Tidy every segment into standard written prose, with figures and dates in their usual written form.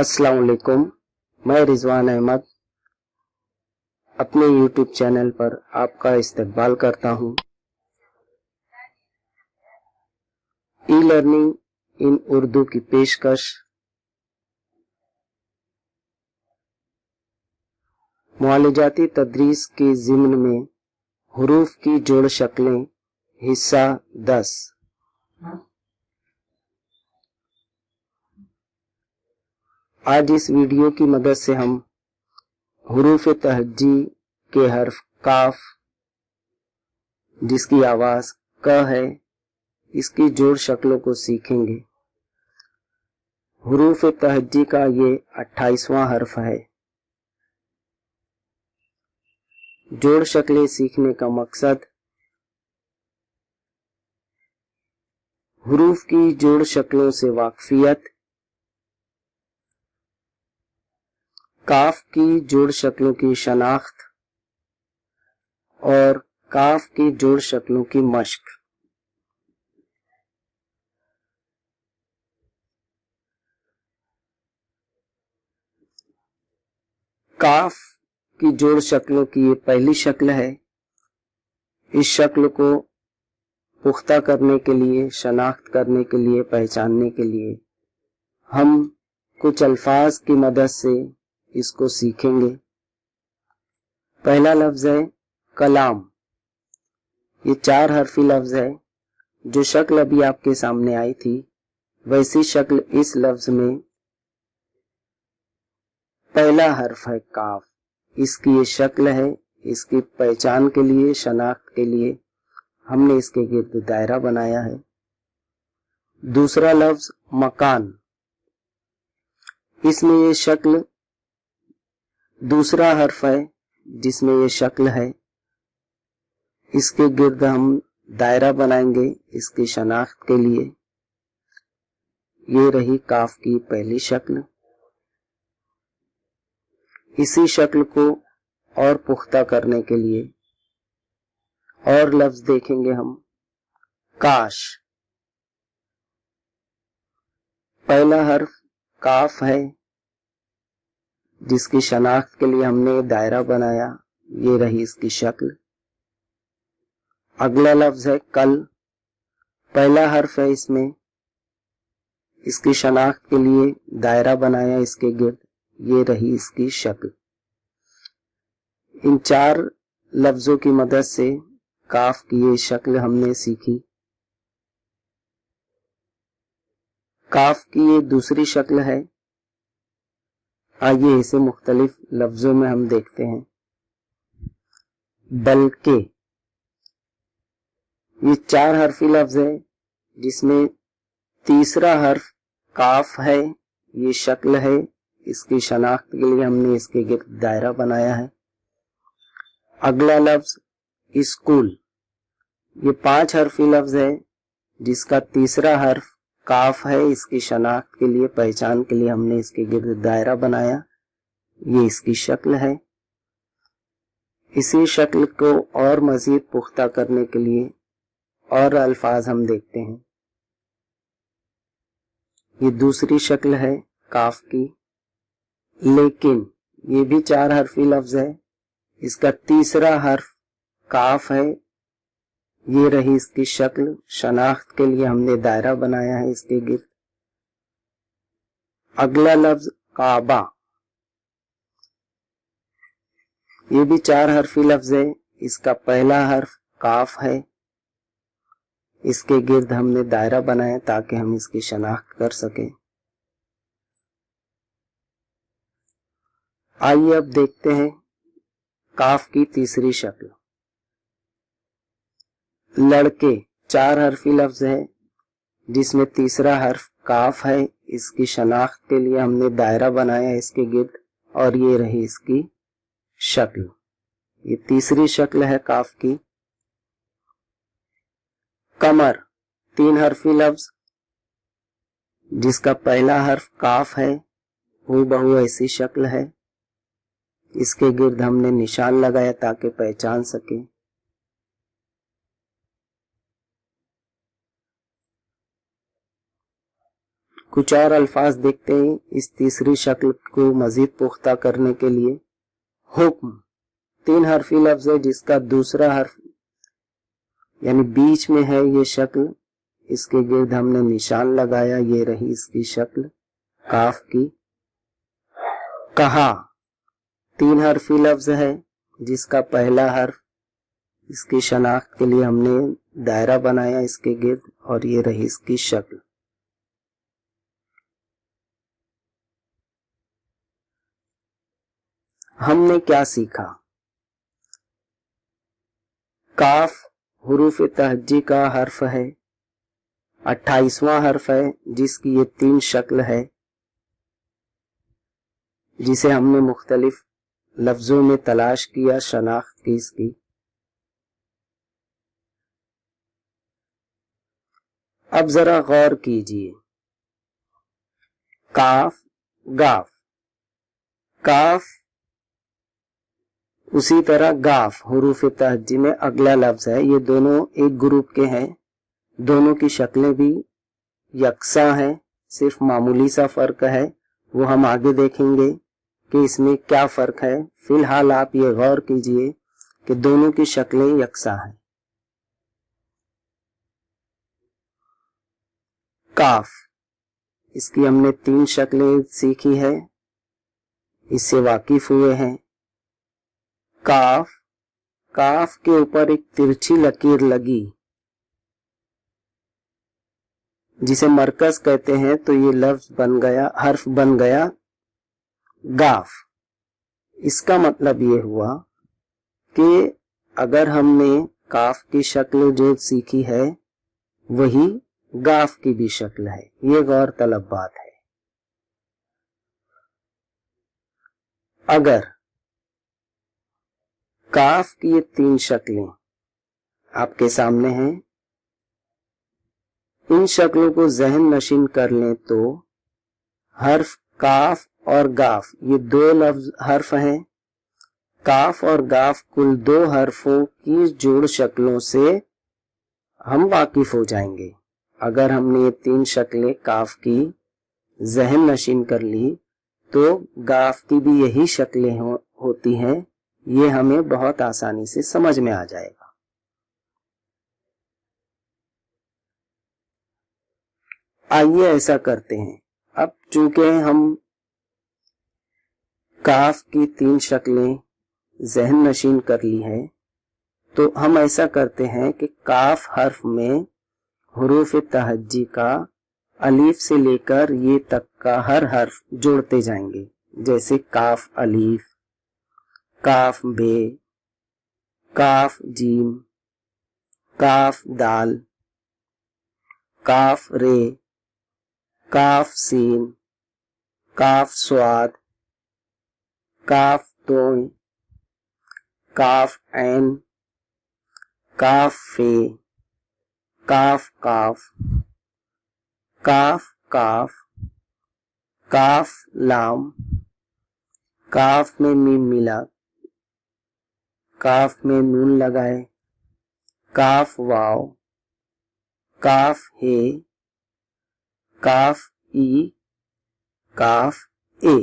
अस्सलाम वालेकुम, मैं रिजवान अहमद अपने YouTube चैनल पर आपका इस्तकबाल करता हूँ। ई लर्निंग इन उर्दू की पेशकश मुआलजाती तदरीस के ज़िम्न में हुरूफ की जोड़ शक्लें हिस्सा 10। आज इस वीडियो की मदद से हम हुरूफ तहज्जी के हर्फ काफ, जिसकी आवाज क है, इसकी जोड़ शक्लों को सीखेंगे। हुरूफ तहज्जी का ये 28वां हर्फ है। जोड़ शक्लें सीखने का मकसद हुरूफ की जोड़ शक्लों से वाकफियत, काफ की जोड़ शक्लों की शनाख्त और काफ की जोड़ शक्लों की मश्क। काफ की जोड़ शक्लों की ये पहली शक्ल है। इस शक्ल को पुख्ता करने के लिए, शनाख्त करने के लिए, पहचानने के लिए हम कुछ अल्फाज की मदद से इसको सीखेंगे। पहला लफ्ज है कलाम। ये 4 हरफी लफ्ज है। जो शक्ल अभी आपके सामने आई थी, वैसी शक्ल इस लफ्ज में पहला हर्फ है काफ। इसकी ये शक्ल है। इसकी पहचान के लिए, शनाख्त के लिए हमने इसके गिर्द दायरा बनाया है। दूसरा लफ्ज मकान। इसमें ये शक्ल दूसरा हर्फ है जिसमें ये शक्ल है। इसके गिर्द हम दायरा बनाएंगे इसकी शनाख्त के लिए। ये रही काफ की पहली शक्ल। इसी शक्ल को और पुख्ता करने के लिए और लफ्ज देखेंगे हम। काश। पहला हर्फ काफ है जिसकी शनाख्त के लिए हमने दायरा बनाया। ये रही इसकी शक्ल। अगला लफ्ज है कल। पहला हर्फ है इसमें। इसकी शनाख्त के लिए दायरा बनाया इसके गिर्द। ये रही इसकी शक्ल। इन 4 लफ्जों की मदद से काफ की ये शक्ल हमने सीखी। काफ की ये दूसरी शक्ल है। आइए इसे मुख्तलिफ लफ्जों में हम देखते हैं। बल्कि। ये 4 हरफी लफ्ज है जिसमें तीसरा हर्फ काफ है। ये शक्ल है। इसकी शनाख्त के लिए हमने इसके गिर्द दायरा बनाया है। अगला लफ्ज स्कूल। ये 5 हरफी लफ्ज है जिसका तीसरा हर्फ काफ है। इसकी शनाख्त के लिए, पहचान के लिए हमने इसके गिर्द दायरा बनाया। ये इसकी शक्ल है। इसी शक्ल को और मजीद पुख्ता करने के लिए और अल्फाज हम देखते हैं। ये दूसरी शक्ल है काफ की। लेकिन ये भी 4 हरफी लफ्ज है। इसका तीसरा हर्फ काफ है। ये रही इसकी शक्ल। शनाख्त के लिए हमने दायरा बनाया है इसके गिर्द। अगला लफ्ज काबा। ये भी 4 हरफी लफ्ज है। इसका पहला हर्फ काफ है। इसके गिर्द हमने दायरा बनाया ताकि हम इसकी शनाख्त कर सकें। आइए अब देखते हैं काफ की तीसरी शक्ल। लड़के। 4 हरफी लफ्ज है जिसमें तीसरा हर्फ काफ है। इसकी शनाख्त के लिए हमने दायरा बनाया इसके गिर्द और ये रही इसकी शक्ल। ये तीसरी शक्ल है काफ की। कमर। 3 हरफी लफ्ज जिसका पहला हर्फ काफ है। हूबहू ऐसी शक्ल है। इसके गिर्द हमने निशान लगाया ताकि पहचान सके। कुछ और अल्फाज देखते हैं इस तीसरी शक्ल को मजीद पुख्ता करने के लिए। हुक्म 3 हरफी लफ्ज है जिसका दूसरा हर्फ यानी बीच में है ये शक्ल, इसके गिर्द हमने निशान लगाया, ये रही इसकी शक्ल काफ की। कहा 3 हरफी लफ्ज है जिसका पहला हर्फ, इसकी शनाख्त के लिए हमने दायरा बनाया इसके गिर्द और ये रही इसकी शक्ल। हमने क्या सीखा? काफ हुरूफ तहज्जी का हर्फ है, 28वां हर्फ है जिसकी ये 3 शक्ल है, जिसे हमने मुख्तलिफ लफ्जों में तलाश किया, शनाख्त की इसकी। अब जरा गौर कीजिए, काफ गाफ, काफ उसी तरह गाफ हुरूफ तहज्जी में अगला लफ्ज है। ये दोनों एक ग्रुप के हैं, दोनों की शक्लें भी यकसा हैं, सिर्फ मामूली सा फर्क है, वो हम आगे देखेंगे कि इसमें क्या फर्क है। फिलहाल आप ये गौर कीजिए कि दोनों की शक्लें यकसा हैं। काफ, इसकी हमने 3 शक्लें सीखी है, इससे वाकिफ हुए हैं। काफ, काफ के ऊपर एक तिरछी लकीर लगी जिसे मरकज कहते हैं, तो ये लफ्ज बन गया, हर्फ बन गया गाफ। इसका मतलब ये हुआ कि अगर हमने काफ की शक्ल जो सीखी है वही गाफ की भी शक्ल है, ये गौर तलब बात है। अगर काफ की ये 3 शक्लें आपके सामने हैं, इन शक्लों को जहन नशीन कर लें तो हर्फ काफ और गाफ ये 2 लफ्ज हर्फ हैं। काफ और गाफ कुल 2 हर्फों की जोड़ शक्लों से हम वाकिफ हो जाएंगे। अगर हमने ये 3 शक्लें काफ की जहन नशीन कर ली तो गाफ की भी यही शक्लें होती हैं, ये हमें बहुत आसानी से समझ में आ जाएगा। आइए ऐसा करते हैं। अब चूंकि हम काफ की 3 शक्लें जहन नशीन कर ली है, तो हम ऐसा करते हैं कि काफ हर्फ में हुरूफ तहज्जी का अलीफ से लेकर ये तक का हर हर्फ जोड़ते जाएंगे। जैसे काफ अलीफ, काफ बे, काफ जीम, काफ दाल, काफ रे, काफ सीन, काफ स्वाद, काफ तोय, काफ ऐन, काफ फे, काफ काफ, काफ काफ, काफ लाम, काफ में मीम मिला, काफ में नून लगाए, काफ वाव, काफ हे, काफ ई, काफ ए।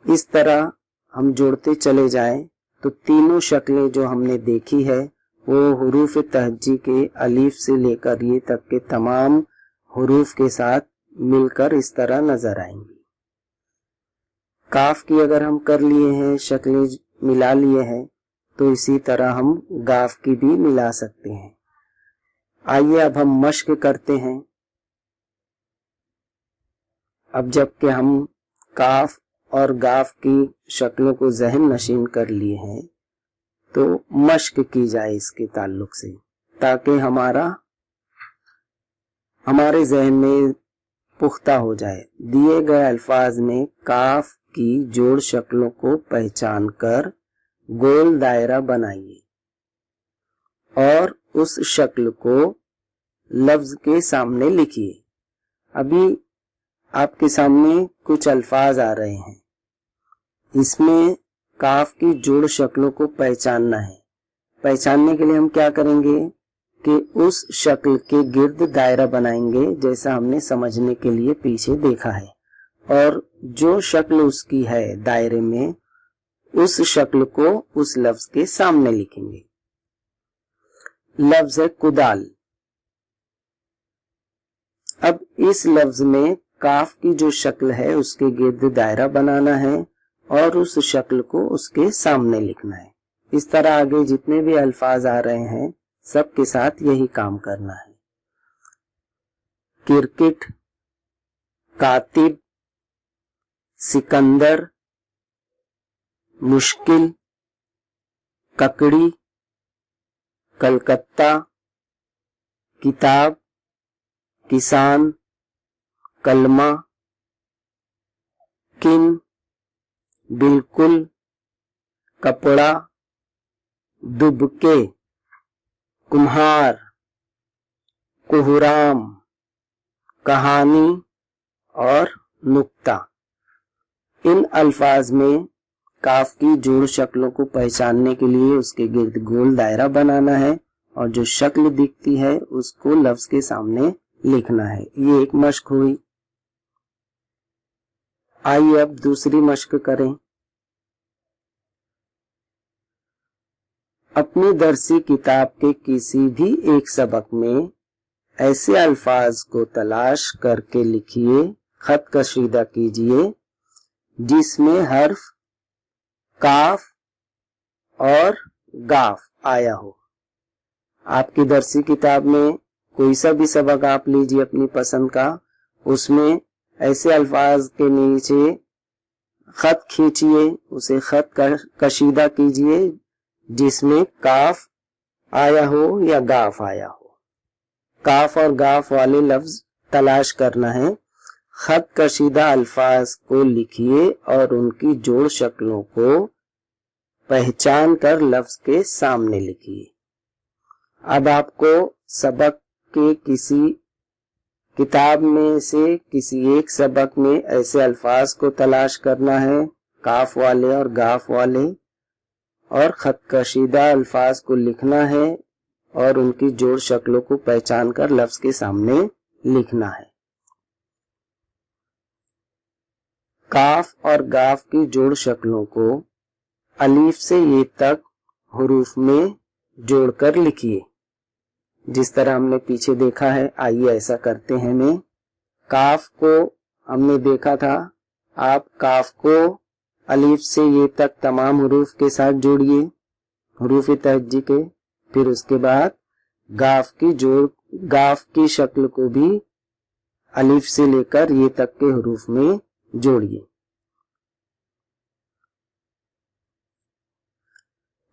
इस तरह हम जोड़ते चले जाएं तो तीनों शक्लें जो हमने देखी है वो हुरूफ तहज्जी के अलीफ से लेकर ये तक के तमाम हुरूफ के साथ मिलकर इस तरह नजर आएंगी। काफ की अगर हम कर लिए हैं, शक्लें मिला लिए हैं, तो इसी तरह हम गाफ की भी मिला सकते हैं। आइए अब हम मश्क करते हैं। अब जबकि हम काफ और गाफ की शक्लों को जहन नशीन कर लिए हैं, तो मश्क की जाए इसके ताल्लुक से, ताकि हमारे जहन में पुख्ता हो जाए। दिए गए अल्फाज में काफ की जोड़ शक्लों को पहचान कर गोल दायरा बनाइए और उस शक्ल को लफ्ज के सामने लिखिए। अभी आपके सामने कुछ अल्फाज आ रहे हैं, इसमें काफ की जोड़ शक्लों को पहचानना है। पहचानने के लिए हम क्या करेंगे کہ اس شکل کے گرد دائرہ بنائیں گے جیسا ہم نے سمجھنے کے لیے پیچھے دیکھا ہے، اور جو شکل اس کی ہے دائرے میں اس شکل کو اس لفظ کے سامنے لکھیں گے۔ لفظ ہے کدال۔ اب اس لفظ میں کاف کی جو شکل ہے اس کے گرد دائرہ بنانا ہے اور اس شکل کو اس کے سامنے لکھنا ہے۔ اس طرح آگے جتنے بھی الفاظ آ رہے ہیں سب کے ساتھ یہی کام کرنا ہے۔ کرکٹ، کاتب، سکندر، مشکل، ککڑی، کلکتہ، کتاب، کسان، کلمہ، کن، بالکل، کپڑا، دبکے، کمہار، کوہرام، کہانی اور نکتہ۔ ان الفاظ میں کاف کی جوڑ شکلوں کو پہچاننے کے لیے اس کے گرد گول دائرہ بنانا ہے اور جو شکل دکھتی ہے اس کو لفظ کے سامنے لکھنا ہے۔ یہ ایک مشق ہوئی۔ آئیے اب دوسری مشق کریں۔ اپنی درسی کتاب کے کسی بھی ایک سبق میں ایسے الفاظ کو تلاش کر کے لکھیے، خط کشیدہ کیجئے جس میں حرف کاف اور گاف آیا ہو۔ آپ کی درسی کتاب میں کوئی سا بھی سبق آپ لیجئے اپنی پسند کا، اس میں ایسے الفاظ کے نیچے خط کھینچیے، اسے خط کشیدہ کیجئے جس میں کاف آیا ہو یا گاف آیا ہو۔ کاف اور گاف والے لفظ تلاش کرنا ہے۔ خط کشیدہ الفاظ کو لکھیے اور ان کی جوڑ شکلوں کو پہچان کر لفظ کے سامنے لکھیے۔ اب آپ کو سبق کے کسی کتاب میں سے کسی ایک سبق میں ایسے الفاظ کو تلاش کرنا ہے، کاف والے اور گاف والے، اور خط کشیدہ الفاظ کو لکھنا ہے اور ان کی جوڑ شکلوں کو پہچان کر لفظ کے سامنے لکھنا ہے۔ کاف اور گاف کی جوڑ شکلوں کو الف سے یہ تک حروف میں جوڑ کر لکھیے جس طرح ہم نے پیچھے دیکھا ہے۔ آئیے ایسا کرتے ہیں۔ میں کاف کو ہم نے دیکھا تھا، آپ کاف کو الف سے یہ تک تمام حروف کے ساتھ جوڑیے، حروف تہجی کے، پھر اس کے بعد گاف کی شکل کو بھی الف سے لے کر یہ تک کے حروف میں جوڑیے۔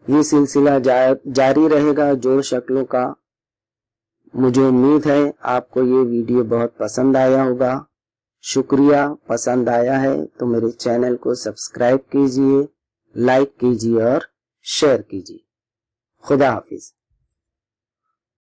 یہ سلسلہ جاری رہے گا جوڑ شکلوں کا۔ مجھے امید ہے آپ کو یہ ویڈیو بہت پسند آیا ہوگا۔ شکریہ۔ پسند آیا ہے تو میرے چینل کو سبسکرائب کیجئے، لائک کیجئے اور شیئر کیجئے۔ خدا حافظ۔